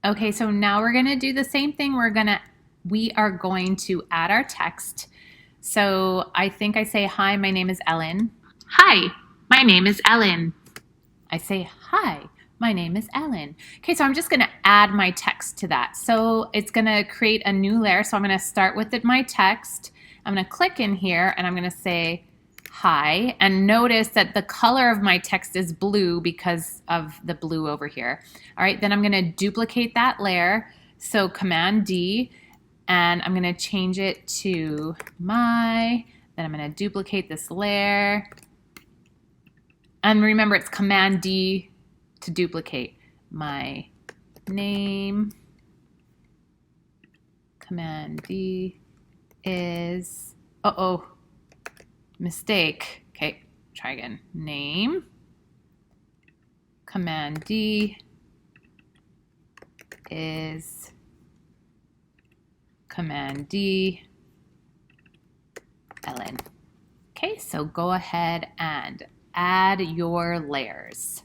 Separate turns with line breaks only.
Okay, so now we're gonna do the same thing. We are going to add our text. So I think I say, hi, my name is Ellen.
Hi, my name is Ellen.
I say, hi, my name is Ellen. Okay, so I'm just gonna add my text to that. So it's gonna create a new layer. So I'm gonna start with my text. I'm gonna click in here and I'm gonna say, hi, and notice that the color of my text is blue because of the blue over here. All right, then I'm gonna duplicate that layer. So Command D, and I'm gonna change it to my, then I'm gonna duplicate this layer. And remember, it's Command D to duplicate. My name, Command D is, mistake. Okay, try again. Name, Command D is Command D, Ellen. Okay, so go ahead and add your layers.